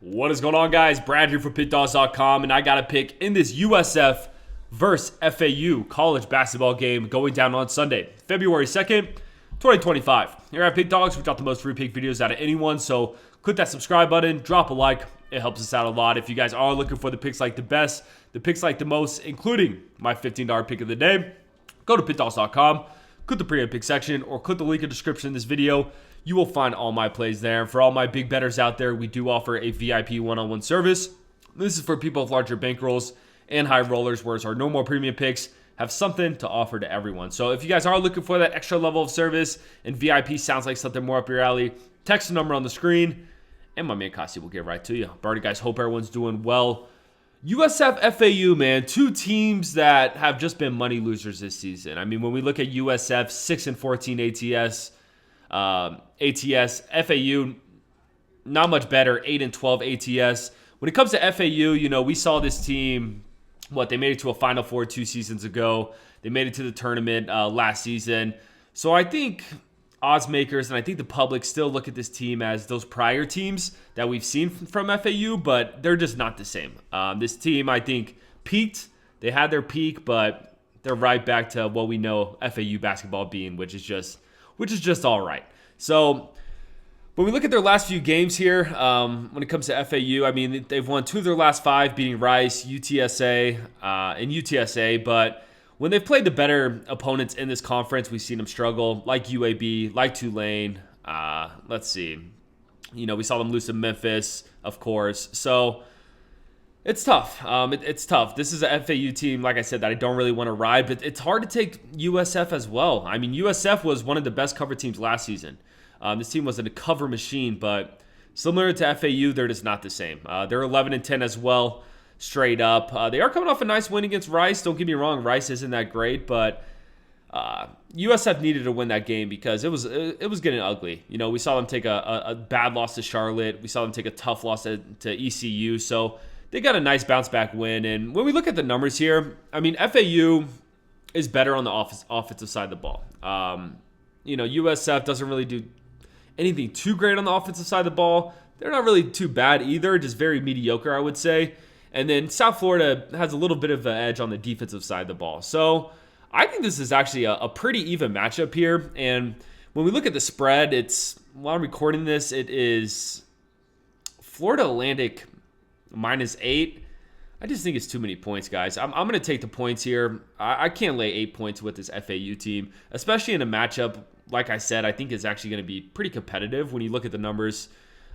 What is going on, guys? Brad here for Pickdawgz.com, and I got a pick in this USF versus FAU college basketball game going down on Sunday, February 2nd, 2025. Here at Pick Dawgz, we drop the most free pick videos out of anyone, so click that subscribe button, drop a like. It helps us out a lot. If you guys are looking for the picks like the best, the picks like the most, including my $15 pick of the day, go to Pickdawgz.com, click the pre-end pick section, or click the link in the description in this video. You will find all my plays there. And for all my big bettors out there, we do offer a VIP one-on-one service. This is for people with larger bankrolls and high rollers, whereas our normal premium picks have something to offer to everyone. So if you guys are looking for that extra level of service and VIP sounds like something more up your alley, text the number on the screen, and my man Kasi will get right to you. Alrighty, guys, hope everyone's doing well. USF, FAU, man, two teams that have just been money losers this season. I mean, when we look at USF, 6-14 ATS, FAU, not much better, 8-12 ATS. When it comes to FAU, you know, we saw this team, they made it to a Final Four 2 seasons ago. They made it to the tournament last season. So I think odds makers and I think the public still look at this team as those prior teams that we've seen from FAU, but they're just not the same. This team, I think, peaked. They had their peak, but they're right back to what we know FAU basketball being, which is just all right. So when we look at their last few games here, when it comes to FAU, I mean, they've won 2 of their last 5, beating Rice, UTSA, and UTSA. But when they've played the better opponents in this conference, we've seen them struggle, like UAB, like Tulane. Let's see. You know, we saw them lose to Memphis, of course. So it's tough. It's tough. This is an FAU team, like I said, that I don't really want to ride, but it's hard to take USF as well. I mean, USF was one of the best cover teams last season. This team wasn't a cover machine, but similar to FAU, they're just not the same. They're 11-10 as well, straight up. They are coming off a nice win against Rice. Don't get me wrong, Rice isn't that great, but USF needed to win that game because it was getting ugly. You know, we saw them take a bad loss to Charlotte. We saw them take a tough loss to ECU. So they got a nice bounce back win. And when we look at the numbers here, I mean, FAU is better on the offensive side of the ball. You know, USF doesn't really do anything too great on the offensive side of the ball. They're not really too bad either, just very mediocre, I would say. And then South Florida has a little bit of an edge on the defensive side of the ball. So I think this is actually a pretty even matchup here. And when we look at the spread, while I'm recording this, it is Florida Atlantic -8. I just think it's too many points, guys. I'm going to take the points here. I can't lay 8 points with this FAU team, especially in a matchup, like I said, I think is actually going to be pretty competitive when you look at the numbers.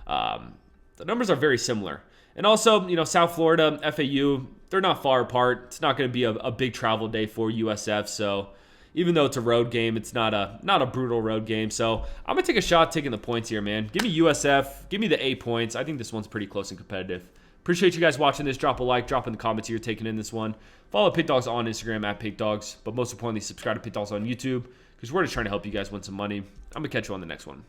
The numbers are very similar. And also, you know, South Florida, FAU, they're not far apart. It's not going to be a big travel day for USF. So even though it's a road game, it's not a brutal road game. So I'm going to take a shot taking the points here, man. Give me USF. Give me the 8 points. I think this one's pretty close and competitive. Appreciate you guys watching this. Drop a like, drop in the comments here, taking in this one. Follow Pickdawgz on Instagram at Pickdawgz. But most importantly, subscribe to Pickdawgz on YouTube because we're just trying to help you guys win some money. I'm going to catch you on the next one.